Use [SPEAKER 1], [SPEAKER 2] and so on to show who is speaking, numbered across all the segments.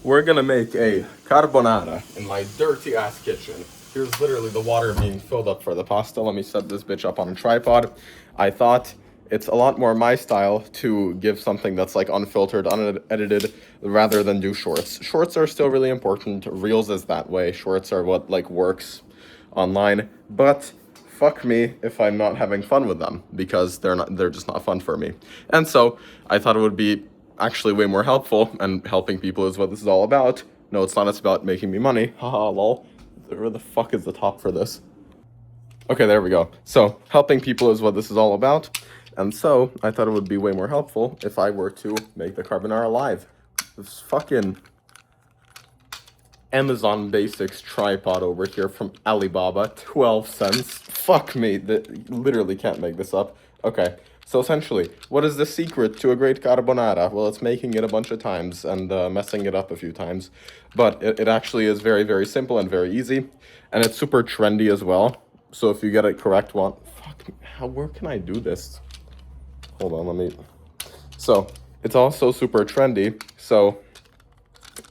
[SPEAKER 1] we're gonna make a carbonara in my dirty ass kitchen. Here's literally the water being filled up for the pasta. Let me set this bitch up on a tripod. I thought it's a lot more my style to give something that's like unfiltered, unedited, rather than do shorts. Shorts are still really important. Reels is that way. Shorts are what like works online. But fuck me if I'm not having fun with them because they're just not fun for me. And so I thought it would be actually way more helpful, and helping people is what this is all about. No, it's not. It's about making me money. Haha, lol. Where the fuck is the top for this? Okay, there we go. So, helping people is what this is all about. And so, I thought it would be way more helpful if I were to make the carbonara live. This fucking Amazon Basics tripod over here from Alibaba, 12 cents. Fuck me, literally can't make this up. Okay, so essentially, what is the secret to a great carbonara? Well, it's making it a bunch of times and messing it up a few times. But it actually is very, very simple and very easy. And it's super trendy as well. So if you get it correct, where can I do this? Hold on, let me... So, it's also super trendy, so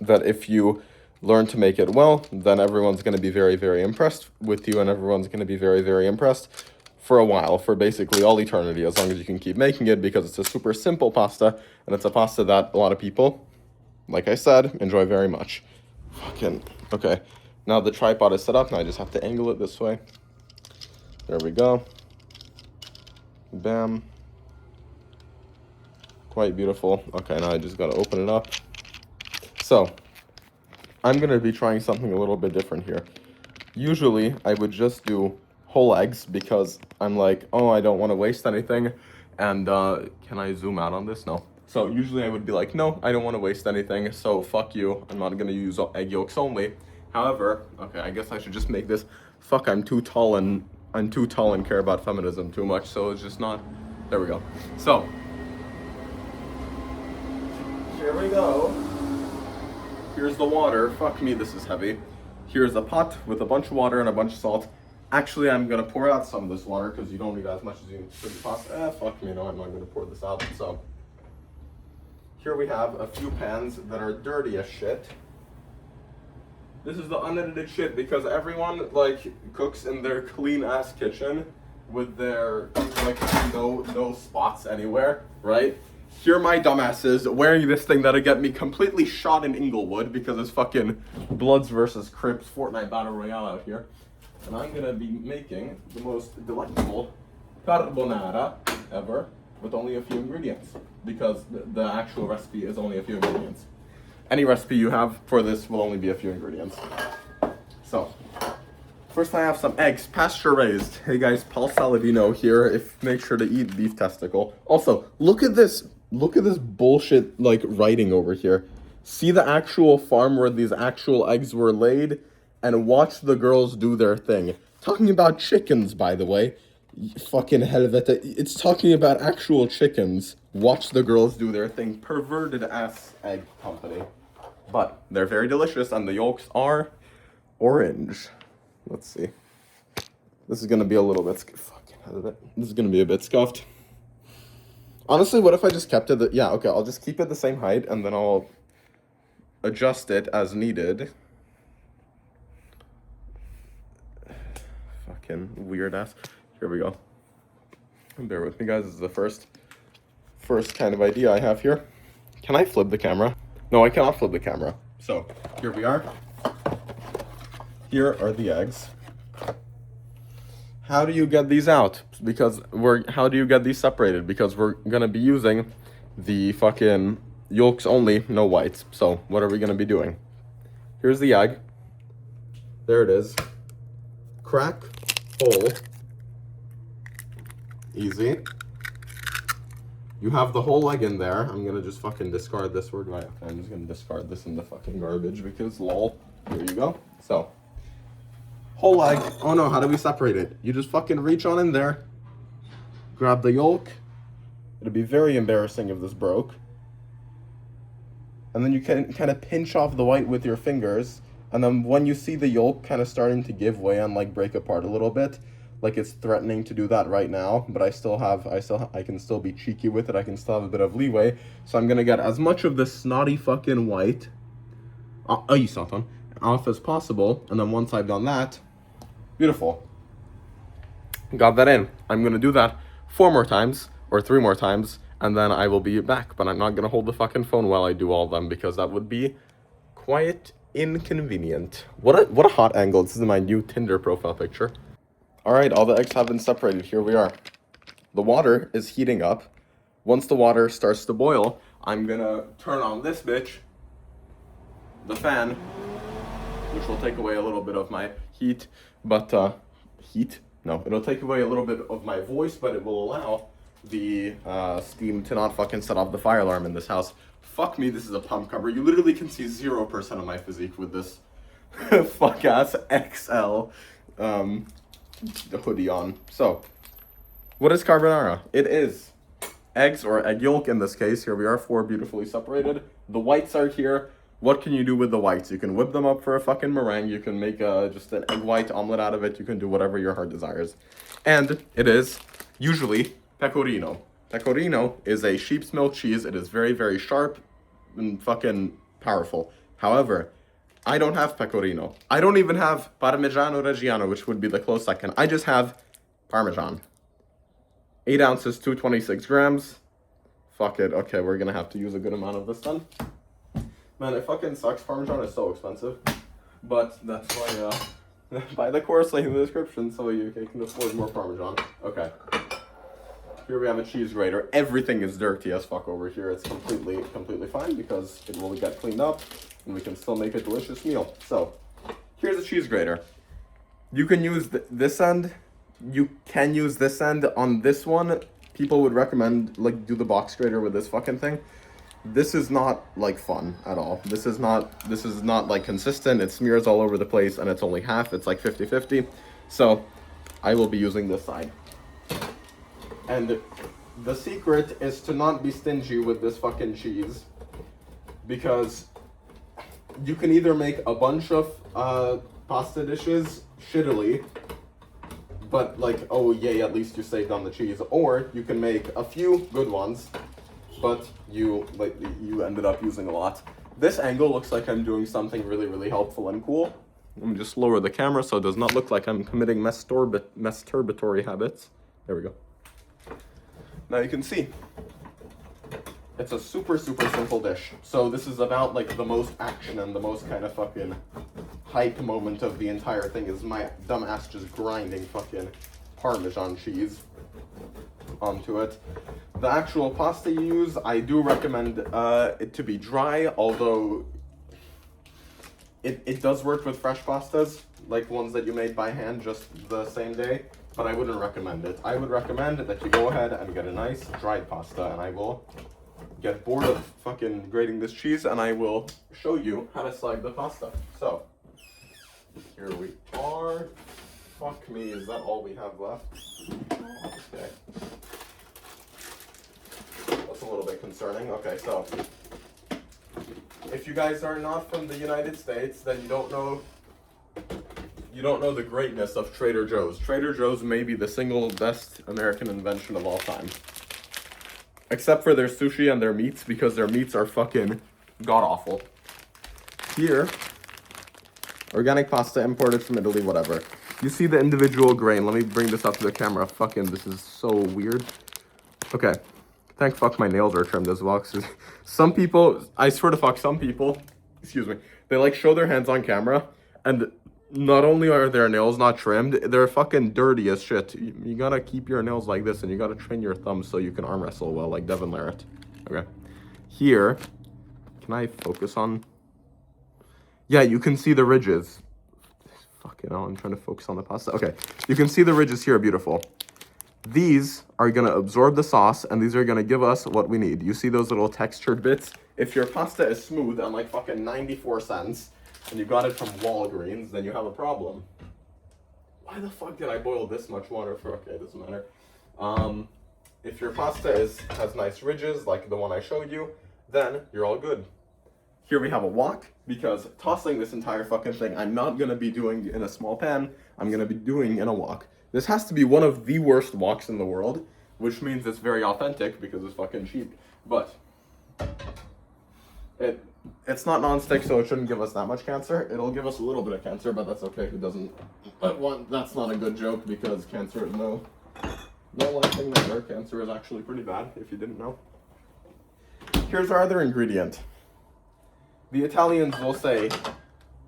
[SPEAKER 1] that if you learn to make it well, then everyone's going to be very, very impressed with you, and everyone's going to be very, very impressed for a while, for basically all eternity, as long as you can keep making it, because it's a super simple pasta, and it's a pasta that a lot of people, like I said, enjoy very much. Fucking, okay. Now the tripod is set up, and I just have to angle it this way. There we go. Bam. Quite beautiful. Okay, now I just gotta open it up. So, I'm going to be trying something a little bit different here. Usually, I would just do whole eggs because I'm like, oh, I don't want to waste anything. And can I zoom out on this? No. So usually I would be like, no, I don't want to waste anything. So fuck you. I'm not going to use egg yolks only. However, okay, I guess I should just make this. Fuck, I'm too tall and care about feminism too much. So it's just not. There we go. So here we go. Here's the water. Fuck me, this is heavy. Here's a pot with a bunch of water and a bunch of salt. Actually, I'm gonna pour out some of this water because you don't need as much as you need for the pasta. Fuck me, no, I'm not gonna pour this out. So, here we have a few pans that are dirty as shit. This is the unedited shit because everyone, like, cooks in their clean-ass kitchen with their, like, no spots anywhere, right? Here are my dumbasses wearing this thing that'll get me completely shot in Inglewood because it's fucking Bloods versus Crips Fortnite Battle Royale out here. And I'm gonna be making the most delectable carbonara ever with only a few ingredients because the actual recipe is only a few ingredients. Any recipe you have for this will only be a few ingredients. So, first I have some eggs, pasture raised. Hey guys, Paul Saladino here. Make sure to eat beef testicle. Also, look at this bullshit like writing over here. See the actual farm where these actual eggs were laid, and watch the girls do their thing. Talking about chickens, by the way. Fucking helvete. It's talking about actual chickens. Watch the girls do their thing. Perverted ass egg company. But they're very delicious, and the yolks are orange. Let's see. This is gonna be a little bit this is gonna be a bit scuffed. Honestly, what if I just kept it? Yeah, okay, I'll just keep it the same height, and then I'll adjust it as needed. Fucking weird ass. Here we go. Bear with me, guys. This is the first kind of idea I have here. Can I flip the camera? No, I cannot flip the camera. So, here we are. Here are the eggs. How do you get these out? How do you get these separated? Because we're gonna be using the fucking yolks only, no whites. So, what are we gonna be doing? Here's the egg. There it is. Crack, hole. Easy. You have the whole egg in there. I'm gonna just fucking discard this word. Right, I'm just gonna discard this in the fucking garbage because lol. Here you go. So, whole egg. Oh no, how do we separate it? You just fucking reach on in there. Grab the yolk. It'd be very embarrassing if this broke. And then you can kind of pinch off the white with your fingers. And then when you see the yolk kind of starting to give way and like break apart a little bit, like it's threatening to do that right now, but I can still be cheeky with it. I can still have a bit of leeway. So I'm gonna get as much of this snotty fucking white off as possible. And then once I've done that, beautiful. Got that in. I'm gonna do that 4 more times or 3 more times, and then I will be back. But I'm not gonna hold the fucking phone while I do all of them because that would be quite inconvenient. What a hot angle. This is my new Tinder profile picture. All right, all the eggs have been separated. Here we are. The water is heating up. Once the water starts to boil, I'm gonna turn on this bitch, the fan, which will take away a little bit of my heat, but no, it'll take away a little bit of my voice, but it will allow the steam to not fucking set off the fire alarm in this house. Fuck me, this is a pump cover. You literally can see 0% of my physique with this fuck ass XL hoodie on. So, what is carbonara? It is eggs or egg yolk in this case. Here we are, 4 beautifully separated. The whites are here. What can you do with the whites? You can whip them up for a fucking meringue. You can make just an egg white omelet out of it. You can do whatever your heart desires. And it is usually pecorino. Pecorino is a sheep's milk cheese. It is very, very sharp and fucking powerful. However, I don't have pecorino. I don't even have Parmigiano Reggiano, which would be the close second. I just have Parmesan. 8 ounces, 226 grams. Fuck it. Okay, we're gonna have to use a good amount of this then. Man, it fucking sucks. Parmesan is so expensive. But that's why, buy the course link in the description so you can afford more Parmesan. Okay. Here we have a cheese grater. Everything is dirty as fuck over here. It's completely fine because it will get cleaned up and we can still make a delicious meal. So, here's a cheese grater. You can use this end. You can use this end on this one. People would recommend, like, do the box grater with this fucking thing. This is not, like, fun at all. This is not, like, consistent. It smears all over the place, and it's only half. It's, like, 50-50. So, I will be using this side. And the secret is to not be stingy with this fucking cheese. Because you can either make a bunch of pasta dishes shittily, but, like, oh, yay, at least you saved on the cheese. Or you can make a few good ones, but you ended up using a lot. This angle looks like I'm doing something really, really helpful and cool. Let me just lower the camera so it does not look like I'm committing masturbatory habits. There we go. Now you can see, it's a super, super simple dish. So this is about, like, the most action and the most kind of fucking hype moment of the entire thing is my dumb ass just grinding fucking Parmesan cheese onto it. The actual pasta you use, I do recommend it to be dry, although it does work with fresh pastas, like ones that you made by hand just the same day, but I wouldn't recommend it. I would recommend that you go ahead and get a nice dried pasta, and I will get bored of fucking grating this cheese, and I will show you how to slide the pasta. So, here we are. Fuck me, is that all we have left? Okay. That's a little bit concerning. Okay, so if you guys are not from the United States, then you don't know the greatness of Trader Joe's. Trader Joe's may be the single best American invention of all time. Except for their sushi and their meats, because their meats are fucking god-awful. Here, organic pasta imported from Italy, whatever. You see the individual grain. Let me bring this up to the camera. Fucking, this is so weird. Okay. Thank fuck my nails are trimmed as well. Some people, I swear to fuck, some people, excuse me, they like show their hands on camera, and not only are their nails not trimmed, they're fucking dirty as shit. You gotta keep your nails like this, and you gotta train your thumbs so you can arm wrestle well, like Devin Larratt. Okay. Here, can I focus on? Yeah, you can see the ridges. Fucking hell, I'm trying to focus on the pasta. Okay, you can see the ridges here, beautiful. These are gonna absorb the sauce, and these are gonna give us what we need. You see those little textured bits? If your pasta is smooth and like fucking 94 cents, and you got it from Walgreens, then you have a problem. Why the fuck did I boil this much water for? Okay, it doesn't matter. If your pasta has nice ridges, like the one I showed you, then you're all good. Here we have a wok, because tossing this entire fucking thing, I'm not gonna be doing in a small pan, I'm gonna be doing in a wok. This has to be one of the worst woks in the world, which means it's very authentic because it's fucking cheap. But It's not nonstick, so it shouldn't give us that much cancer. It'll give us a little bit of cancer, but that's okay. It doesn't. But that's not a good joke because cancer is no one thing there. Cancer is actually pretty bad if you didn't know. Here's our other ingredient. The Italians will say,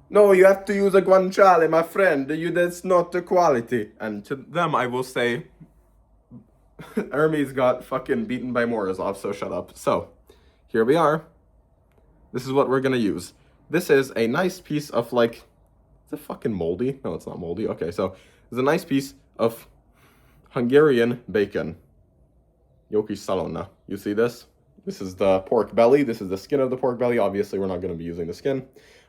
[SPEAKER 1] "No, you have to use a guanciale, my friend. That's not the quality." And to them, I will say, Hermes got fucking beaten by Morozov, so shut up. So, here we are. This is what we're gonna use. This is a nice piece of like, is it fucking moldy? No, it's not moldy. Okay, so it's a nice piece of Hungarian bacon. Yoki salona. You see this? This is the pork belly. This is the skin of the pork belly. Obviously, we're not gonna be using the skin.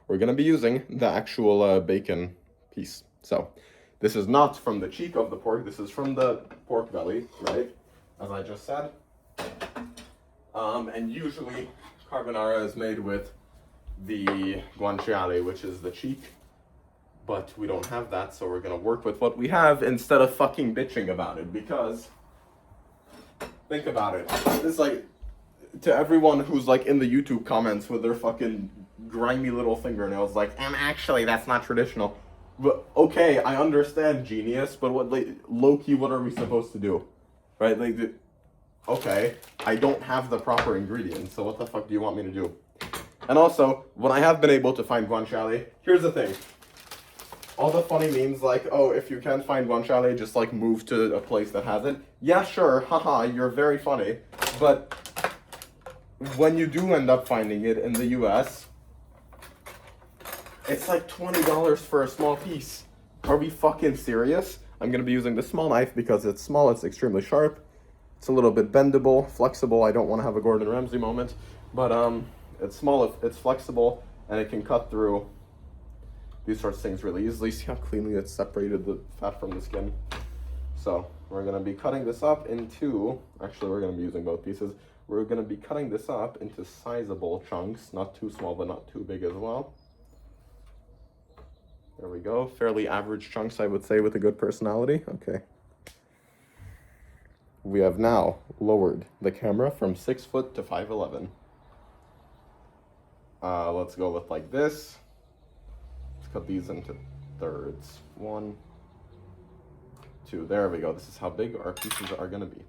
[SPEAKER 1] We're gonna be using the actual bacon piece. So, this is not from the cheek of the pork. This is from the pork belly, right? As I just said. And usually, carbonara is made with the guanciale, which is the cheek, but we don't have that, so we're gonna work with what we have instead of fucking bitching about it, because think about it. It's like, to everyone who's like in the YouTube comments with their fucking grimy little fingernails, like, actually, that's not traditional. But, okay, I understand, genius, but what, like, low-key, what are we supposed to do? Right, like, okay, I don't have the proper ingredients, so what the fuck do you want me to do? And also, when I have been able to find guanciale, here's the thing. All the funny memes like, oh, if you can't find guanciale, just like move to a place that has it. Yeah, sure, haha, you're very funny. But when you do end up finding it in the US, it's like $20 for a small piece. Are we fucking serious? I'm gonna be using the small knife because it's small, it's extremely sharp. It's a little bit bendable, flexible. I don't want to have a Gordon Ramsay moment, but it's small, it's flexible, and it can cut through these sorts of things really easily. See how cleanly it's separated the fat from the skin? So we're going to be cutting this up into, actually we're going to be using both pieces. We're going to be cutting this up into sizable chunks, not too small, but not too big as well. There we go, fairly average chunks, I would say, with a good personality. Okay. We have now lowered the camera from 6 foot to 5'11". Let's go with like this. Let's cut these into thirds. 1, 2, there we go. This is how big our pieces are gonna be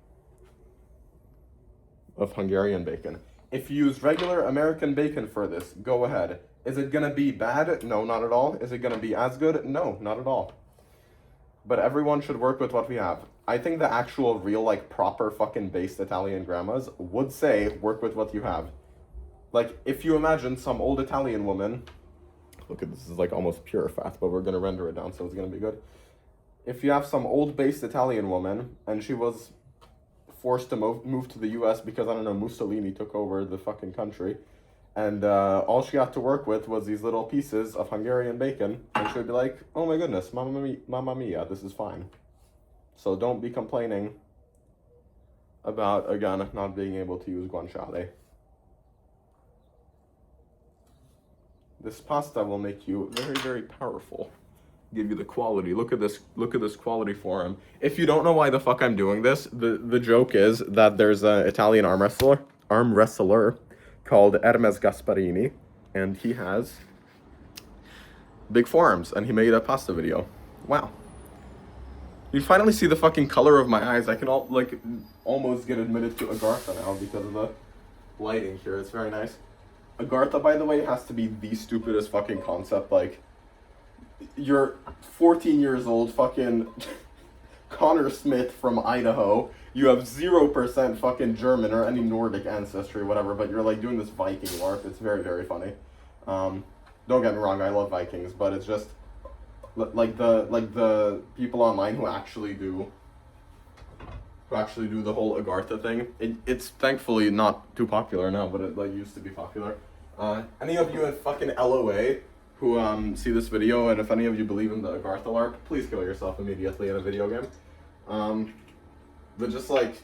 [SPEAKER 1] of Hungarian bacon. If you use regular American bacon for this, go ahead. Is it gonna be bad? No, not at all. Is it gonna be as good? No, not at all. But everyone should work with what we have. I think the actual real, like, proper fucking based Italian grandmas would say, work with what you have. Like, if you imagine some old Italian woman, look at this, is like almost pure fat, but we're gonna render it down, so it's gonna be good. If you have some old based Italian woman, and she was forced to move to the US because, I don't know, Mussolini took over the fucking country, and all she had to work with was these little pieces of Hungarian bacon, and she would be like, oh my goodness, mamma mia, this is fine. So don't be complaining about, again, not being able to use guanciale. This pasta will make you very, very powerful. Give you the quality. Look at this quality form. If you don't know why the fuck I'm doing this, the joke is that there's an Italian arm wrestler called Hermes Gasparini, and he has big forearms, and he made a pasta video. Wow. You finally see the fucking color of my eyes. I can almost get admitted to Agartha now because of the lighting here. It's very nice. Agartha, by the way, has to be the stupidest fucking concept. Like, you're 14 years old, fucking Connor Smith from Idaho. You have 0% fucking German or any Nordic ancestry, whatever, but you're like doing this Viking LARP. It's very, very funny. Don't get me wrong, I love Vikings, but it's just like the people online who actually do the whole Agartha thing. It's thankfully not too popular now, but it like used to be popular. Any of you in fucking LOA who see this video, and if any of you believe in the Agartha LARP, please kill yourself immediately in a video game. But just like,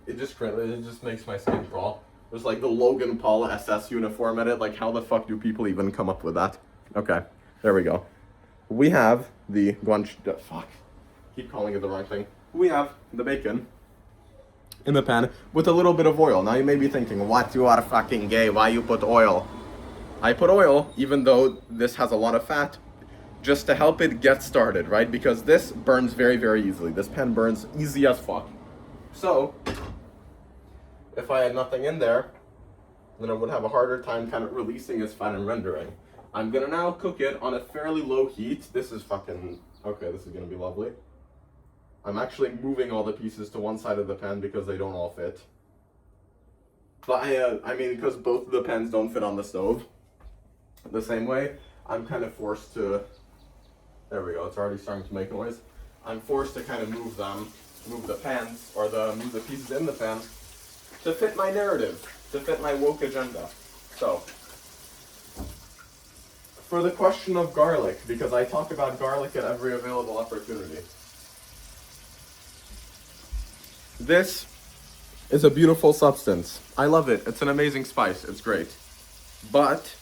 [SPEAKER 1] it just makes my skin crawl. There's like the Logan Paul SS uniform edit. Like, how the fuck do people even come up with that? Okay, there we go. We have the fuck. Keep calling it the wrong thing. We have the bacon in the pan with a little bit of oil. Now you may be thinking, what, you are fucking gay, why you put oil? I put oil, even though this has a lot of fat, just to help it get started, right? Because this burns very, very easily. This pan burns easy as fuck. So, if I had nothing in there, then I would have a harder time kind of releasing its fat and rendering. I'm gonna now cook it on a fairly low heat. This is fucking, okay, this is gonna be lovely. I'm actually moving all the pieces to one side of the pan because they don't all fit. But I mean, because both of the pans don't fit on the stove the same way, I'm kind of forced to, there we go, it's already starting to make noise. I'm forced to kind of move the pans, or move the pieces in the pan to fit my narrative, to fit my woke agenda. So, for the question of garlic, because I talk about garlic at every available opportunity. This is a beautiful substance. I love it. It's an amazing spice. It's great. But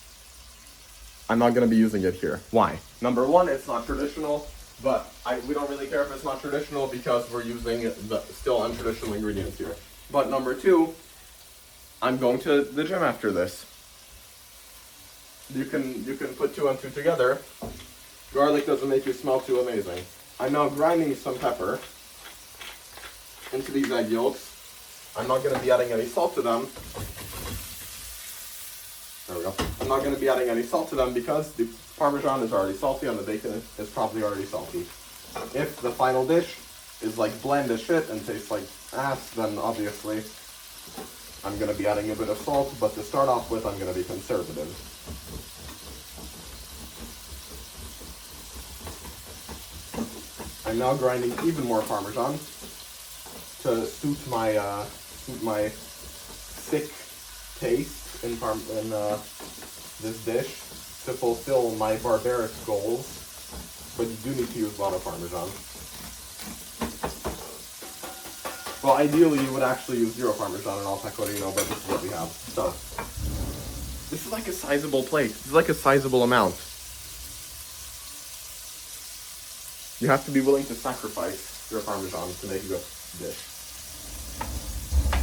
[SPEAKER 1] I'm not going to be using it here. Why? Number one, it's not traditional, but we don't really care if it's not traditional because we're using the still untraditional ingredients here. But number two, I'm going to the gym after this. You can put two and two together. Garlic doesn't make you smell too amazing. I'm now grinding some pepper into these egg yolks. I'm not going to be adding any salt to them. There we go. I'm not going to be adding any salt to them because the Parmesan is already salty and the bacon is probably already salty. If the final dish is like bland as shit and tastes like ass, then obviously I'm going to be adding a bit of salt, but to start off with, I'm going to be conservative. I'm now grinding even more Parmesan to suit my thick taste in this dish, to fulfill my barbaric goals. But you do need to use a lot of Parmesan. Well, ideally you would actually use 0 Parmesan and all pecorino, but this is what we have. So, this is like a sizable plate. This is like a sizable amount. You have to be willing to sacrifice your Parmesan to make a good dish.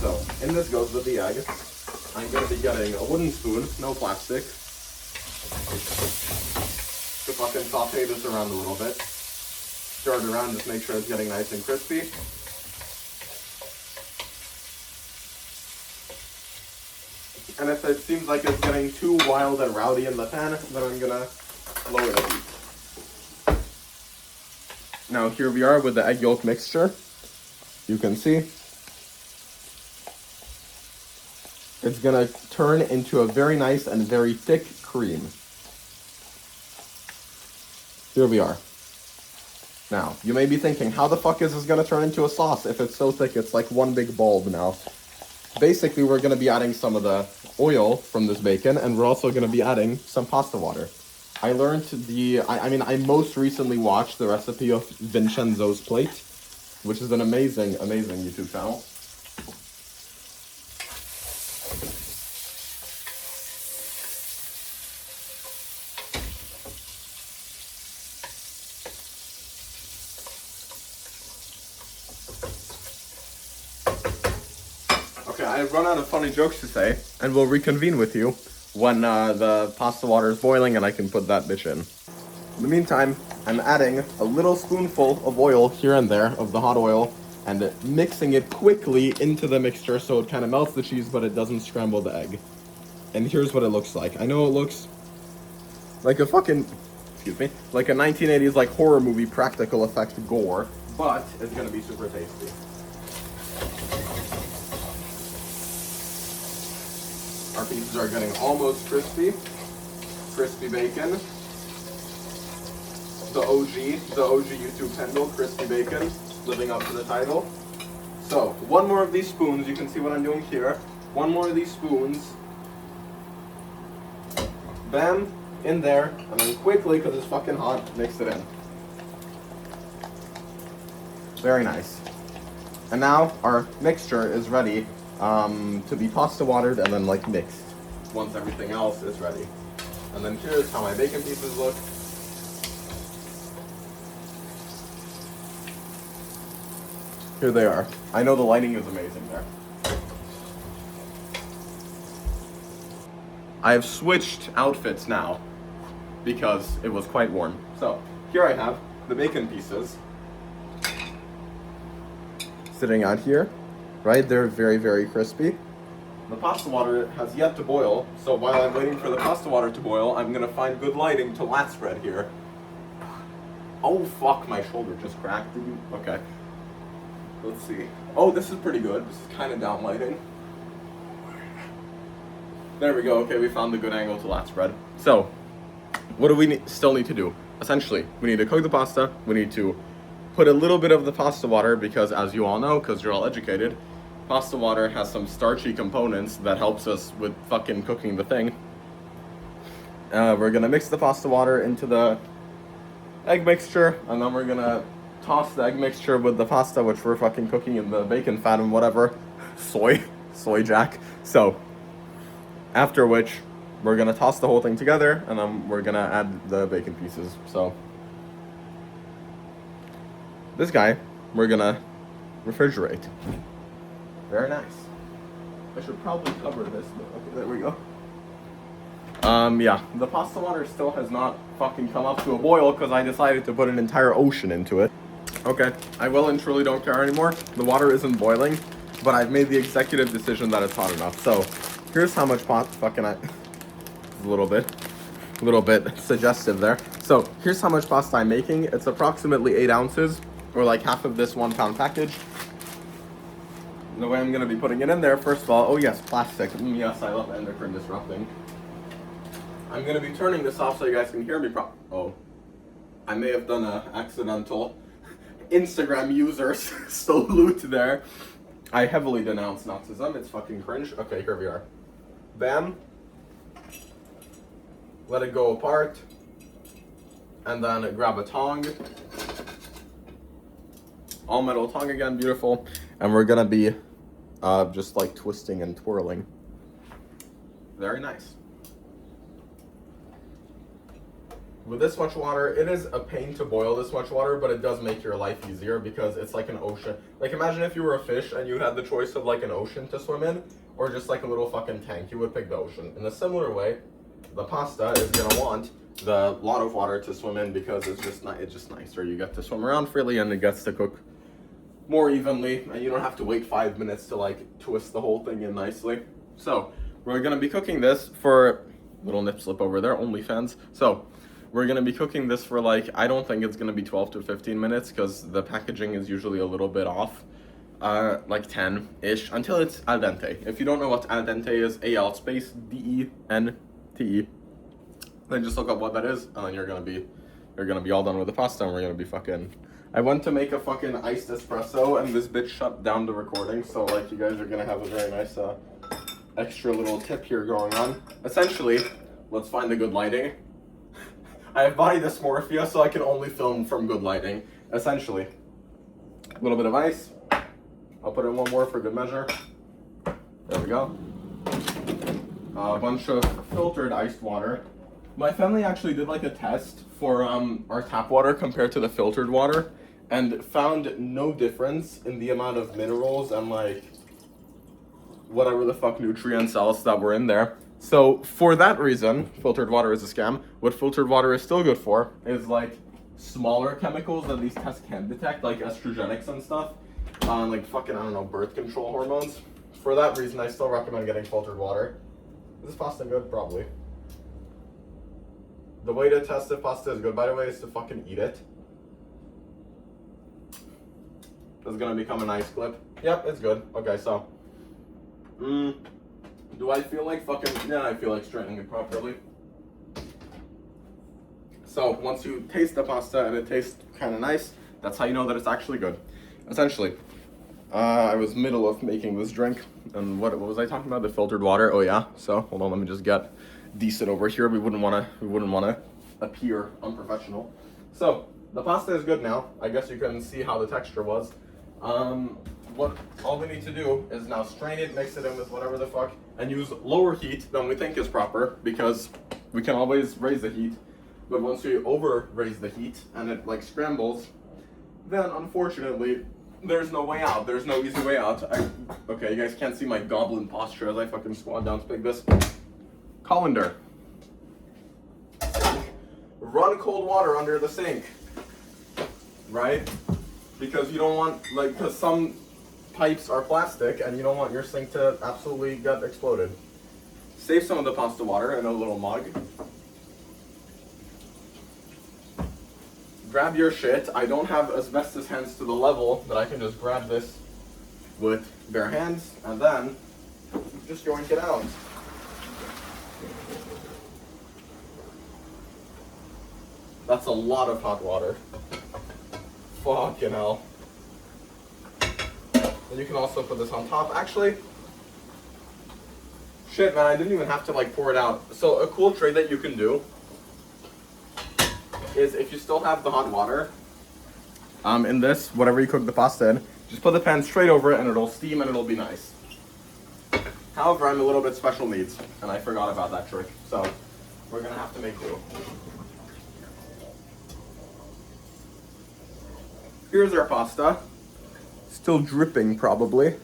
[SPEAKER 1] So, in this goes with the egg. I'm going to be getting a wooden spoon, no plastic, to fucking saute this around a little bit. Stir it around, just make sure it's getting nice and crispy. And if it seems like it's getting too wild and rowdy in the pan, then I'm going to lower the heat. Now here we are with the egg yolk mixture. You can see it's gonna turn into a very nice and very thick cream. Here we are. Now, you may be thinking, how the fuck is this gonna turn into a sauce if it's so thick it's like one big bulb now? Basically, we're gonna be adding some of the oil from this bacon, and we're also gonna be adding some pasta water. I learned I most recently watched the recipe of Vincenzo's Plate, which is an amazing, amazing YouTube channel. Okay, I've run out of funny jokes to say, and we'll reconvene with you when the pasta water is boiling and I can put that bitch in. In the meantime, I'm adding a little spoonful of oil here and there, of the hot oil, and mixing it quickly into the mixture so it kind of melts the cheese, but it doesn't scramble the egg. And here's what it looks like. I know it looks like a fucking, like a 1980s like horror movie practical effect gore, but it's gonna be super tasty. Our pieces are getting almost crispy. Crispy bacon. The OG YouTube Pendle, crispy bacon, living up to the title. So, one more of these spoons, you can see what I'm doing here. One more of these spoons. Bam, in there, and then quickly, because it's fucking hot, mix it in. Very nice. And now our mixture is ready to be pasta watered and then like mixed once everything else is ready. And then here's how my bacon pieces look. Here they are. I know the lighting is amazing there. I have switched outfits now because it was quite warm. So here I have the bacon pieces sitting out here, right? They're very, very crispy. The pasta water has yet to boil, so while I'm waiting for the pasta water to boil, I'm gonna find good lighting to lat spread here. Oh fuck, my shoulder just cracked. Okay. Let's see. Oh, this is pretty good. This is kind of down lighting. There we go. Okay, we found the good angle to lat spread. So, what do we still need to do? Essentially, we need to cook the pasta. We need to put a little bit of the pasta water because, as you all know, because you're all educated, pasta water has some starchy components that helps us with fucking cooking the thing. We're gonna mix the pasta water into the egg mixture, and then we're gonna toss the egg mixture with the pasta, which we're fucking cooking in the bacon fat and whatever. Soy jack. So, after which, we're gonna toss the whole thing together, and then we're gonna add the bacon pieces. So, this guy, we're gonna refrigerate. Very nice. I should probably cover this, but okay, there we go. Yeah, the pasta water still has not fucking come up to a boil because I decided to put an entire ocean into it. Okay, I well and truly don't care anymore. The water isn't boiling, but I've made the executive decision that it's hot enough. So, here's how much fucking a little bit suggestive there. So, here's how much pasta I'm making. It's approximately 8 ounces, or like half of this 1 pound package. The way I'm going to be putting it in there, first of all, oh yes, plastic. Yes, I love endocrine disrupting. I'm going to be turning this off so you guys can hear me oh. I may have done an accidental Instagram user salute there. I heavily denounce Nazism. It's fucking cringe. Okay, here we are. Bam. Let it go apart. And then grab a tong. All metal tong again, beautiful. And we're gonna be just like twisting and twirling. Very nice. With this much water, it is a pain to boil this much water, but it does make your life easier because it's like an ocean. Like imagine if you were a fish and you had the choice of like an ocean to swim in, or just like a little fucking tank, you would pick the ocean. In a similar way, the pasta is gonna want the lot of water to swim in because it's just nicer. You get to swim around freely and it gets to cook more evenly, and you don't have to wait 5 minutes to like twist the whole thing in nicely. So we're gonna be cooking this for little nip slip over there, OnlyFans. So we're gonna be cooking this for like, I don't think it's gonna be 12 to 15 minutes because the packaging is usually a little bit off. Like 10-ish until it's al dente. If you don't know what al dente is, AL space DENTE. Then just look up what that is, and then you're gonna be all done with the pasta, and we're gonna be fucking. I went to make a fucking iced espresso, and this bitch shut down the recording, so like you guys are gonna have a very nice extra little tip here going on. Essentially, let's find the good lighting. I have body dysmorphia, so I can only film from good lighting. Essentially, a little bit of ice. I'll put in one more for good measure. There we go. A bunch of filtered iced water. My family actually did like a test for our tap water compared to the filtered water and found no difference in the amount of minerals and like whatever the fuck nutrients else that were in there. So for that reason, filtered water is a scam. What filtered water is still good for is like smaller chemicals that these tests can't detect, like estrogenics and stuff, like fucking, I don't know, birth control hormones. For that reason, I still recommend getting filtered water. Is this pasta good? Probably. The way to test if pasta is good, by the way, is to fucking eat it. This is gonna become a nice clip. Yep, it's good. Okay, so. Do I feel like fucking, yeah, I feel like straightening it properly. So, once you taste the pasta and it tastes kind of nice, that's how you know that it's actually good. Essentially, I was middle of making this drink, and what was I talking about? The filtered water. Oh yeah. So hold on, let me just get decent over here. We wouldn't wanna appear unprofessional. So the pasta is good now. I guess you can see how the texture was. What all we need to do is now strain it, mix it in with whatever the fuck, and use lower heat than we think is proper because we can always raise the heat. But once we over raise the heat and it like scrambles, then unfortunately there's no way out. There's no easy way out. Okay, you guys can't see my goblin posture as I fucking squat down to pick this. colander. Run cold water under the sink, right? Because you don't want, like, because some pipes are plastic and you don't want your sink to absolutely get exploded. Save some of the pasta water in a little mug. Grab your shit. I don't have asbestos hands to the level that I can just grab this with bare hands and then just yoink it out. That's a lot of hot water. Fucking hell. And you can also put this on top. Actually, shit, man, I didn't even have to like pour it out. So a cool trick that you can do is if you still have the hot water, in this, whatever you cook the pasta in, just put the pan straight over it and it'll steam and it'll be nice. However, I'm a little bit special needs and I forgot about that trick. So we're gonna have to make do. Here's our pasta. Still dripping, probably.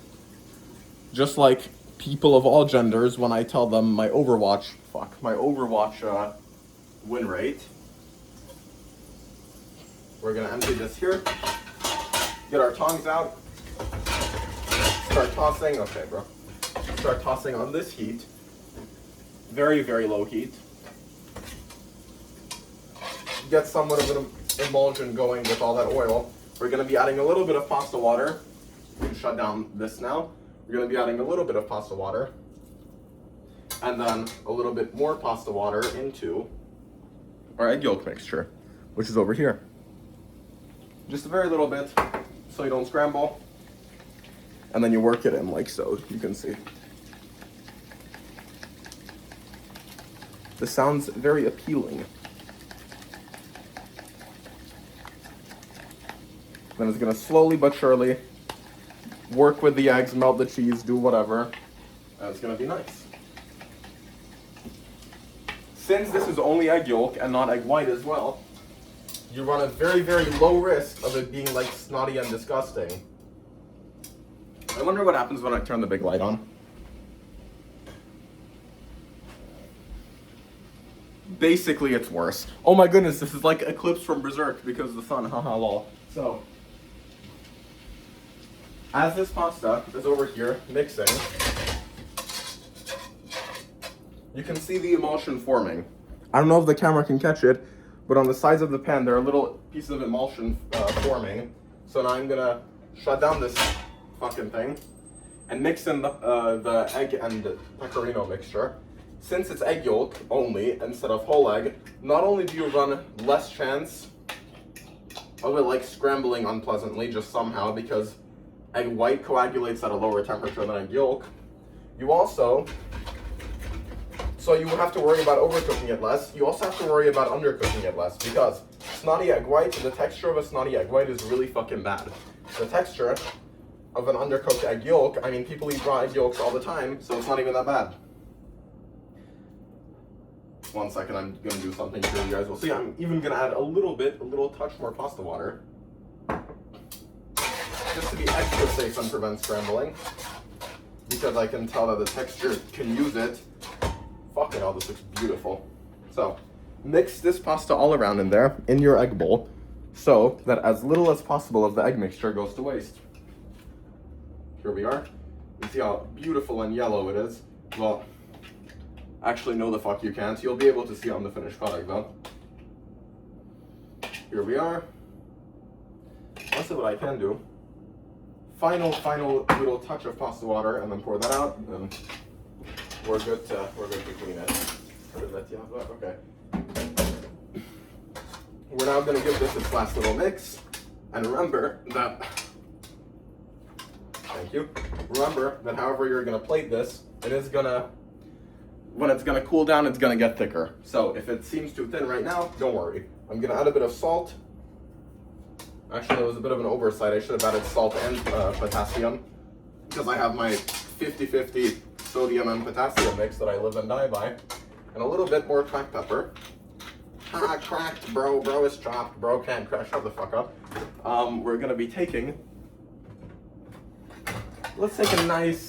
[SPEAKER 1] Just like people of all genders when I tell them my Overwatch win rate. We're gonna empty this here. Get our tongs out. Start tossing. Okay, bro. Start tossing on this heat. Very, very low heat. Get somewhat of an emulsion going with all that oil. We're going to be adding a little bit of pasta water. We can shut down this now. We're going to be adding a little bit of pasta water. And then a little bit more pasta water into our egg yolk mixture, which is over here. Just a very little bit so you don't scramble. And then you work it in like so, you can see. This sounds very appealing. Then it's gonna slowly but surely work with the eggs, melt the cheese, do whatever, and it's gonna be nice. Since this is only egg yolk and not egg white as well, you run a very, very low risk of it being like snotty and disgusting. I wonder what happens when I turn the big light on. Basically, it's worse. Oh my goodness, this is like Eclipse from Berserk because of the sun, haha lol. So, as this pasta is over here mixing, you can see the emulsion forming. I don't know if the camera can catch it, but on the sides of the pan there are little pieces of emulsion forming. So now I'm gonna shut down this fucking thing and mix in the egg and pecorino mixture. Since it's egg yolk only instead of whole egg, not only do you run less chance of it like scrambling unpleasantly just somehow because egg white coagulates at a lower temperature than egg yolk, you also, so you have to worry about overcooking it less, you also have to worry about undercooking it less because snotty egg white, the texture of a snotty egg white is really fucking bad. The texture of an undercooked egg yolk, I mean people eat raw egg yolks all the time, so it's not even that bad. 1 second, I'm gonna do something here, you guys will see. I'm even gonna add a little touch more pasta water. Just to be extra safe and prevent scrambling. Because I can tell that the texture can use it. Fucking hell, this looks beautiful. So, mix this pasta all around in there, in your egg bowl, so that as little as possible of the egg mixture goes to waste. Here we are. You see how beautiful and yellow it is? Well, actually, no the fuck you can't. You'll be able to see on the finished product though. Here we are. Let's see what I can do. Final little touch of pasta water and then pour that out and we're good to clean it. Okay. We're now gonna give this its last little mix. And remember that, thank you. Remember that however you're gonna plate this, it is gonna, when it's gonna cool down, it's gonna get thicker. So if it seems too thin right now, don't worry. I'm gonna add a bit of salt. Actually, it was a bit of an oversight. I should have added salt and potassium because I have my 50-50 sodium and potassium mix that I live and die by. And a little bit more cracked pepper. Ha, cracked, bro. Bro is chopped. Bro can't crash. Shut the fuck up. We're gonna be taking, let's take a nice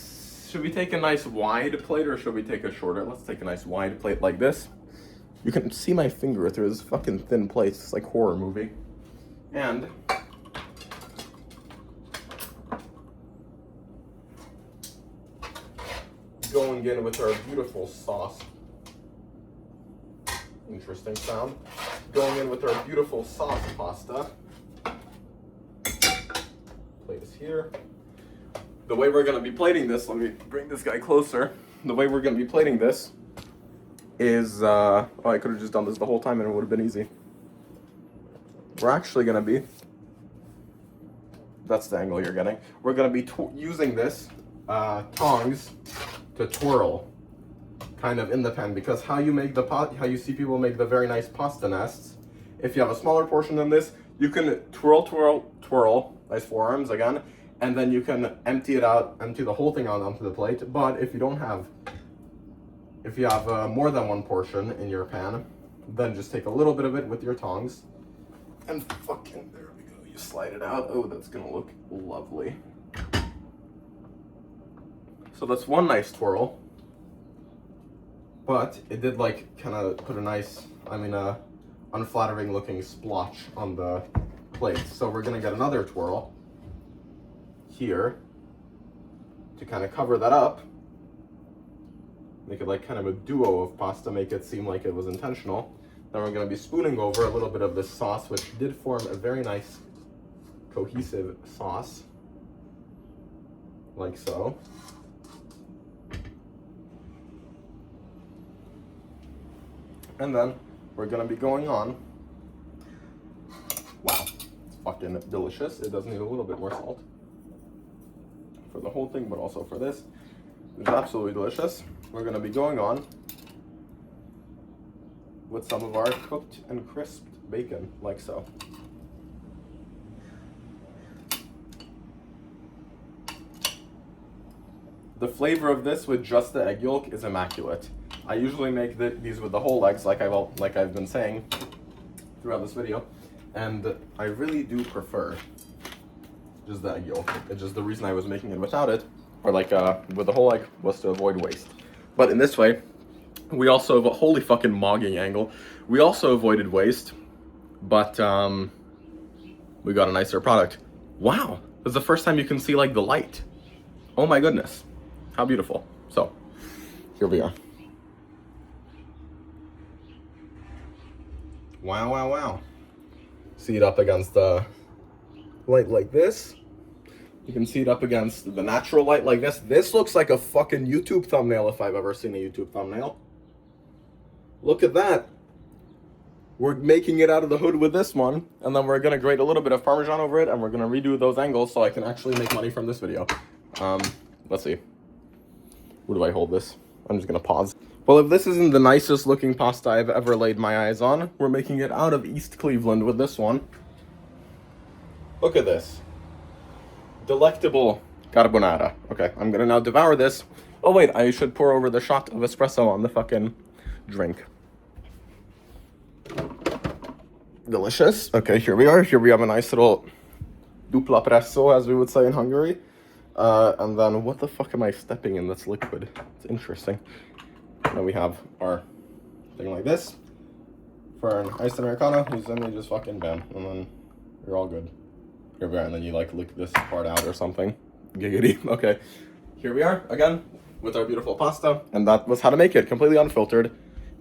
[SPEAKER 1] should we take a nice wide plate or should we take a shorter? Let's take a nice wide plate like this. You can see my finger through this fucking thin plate. It's like horror movie. And going in with our beautiful sauce. Interesting sound. Going in with our beautiful sauce pasta. Plate is here. The way we're going to be plating this, let me bring this guy closer. The way we're going to be plating this is, oh, I could have just done this the whole time and it would have been easy. We're actually going to be, that's the angle you're getting. We're going to be using this tongs to twirl kind of in the pan, because how you make the pot, how you see people make the very nice pasta nests, if you have a smaller portion than this, you can twirl, nice forearms again, and then you can empty it out, empty the whole thing out onto the plate. But if you don't have, if you have more than one portion in your pan, then just take a little bit of it with your tongs, and fucking, there we go, you slide it out. Oh, that's gonna look lovely. So that's one nice twirl, but it did like kind of put a nice, unflattering looking splotch on the plate. So we're gonna get another twirl here to kind of cover that up, make it like kind of a duo of pasta, make it seem like it was intentional. Then we're gonna be spooning over a little bit of this sauce, which did form a very nice cohesive sauce, like so. And then we're gonna be going on. Wow, it's fucking delicious. It does need a little bit more salt for the whole thing, but also for this. It's absolutely delicious. We're gonna be going on with some of our cooked and crisped bacon, like so. The flavor of this with just the egg yolk is immaculate. I usually make these with the whole eggs, like I've been saying throughout this video, and I really do prefer just the egg yolk. It's just the reason I was making it without it, or with the whole egg, was to avoid waste. But in this way, we also, holy fucking mogging angle, we also avoided waste, but we got a nicer product. Wow, this is the first time you can see like the light. Oh my goodness, how beautiful. So, here we are. Wow, wow, wow. See it up against the light like this. You can see it up against the natural light like this. This looks like a fucking YouTube thumbnail if I've ever seen a YouTube thumbnail. Look at that. We're making it out of the hood with this one, and then we're gonna grate a little bit of Parmesan over it, and we're gonna redo those angles so I can actually make money from this video. Let's see. Where do I hold this? I'm just gonna pause. Well, if this isn't the nicest looking pasta I've ever laid my eyes on, we're making it out of East Cleveland with this one. Look at this. Delectable carbonara. Okay, I'm gonna now devour this. Oh wait, I should pour over the shot of espresso on the fucking drink. Delicious. Okay, here we are. Here we have a nice little dupla presso, as we would say in Hungary. And then, what the fuck am I stepping in that's liquid? It's interesting. Then we have our thing like this for an iced Americano. You send me just fucking bam, and then you're all good. Here we are, and then you like lick this part out or something. Giggity. Okay, here we are again with our beautiful pasta, and that was how to make it, completely unfiltered.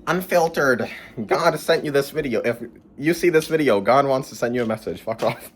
[SPEAKER 1] Unfiltered. God sent you this video. If you see this video, God wants to send you a message. Fuck off.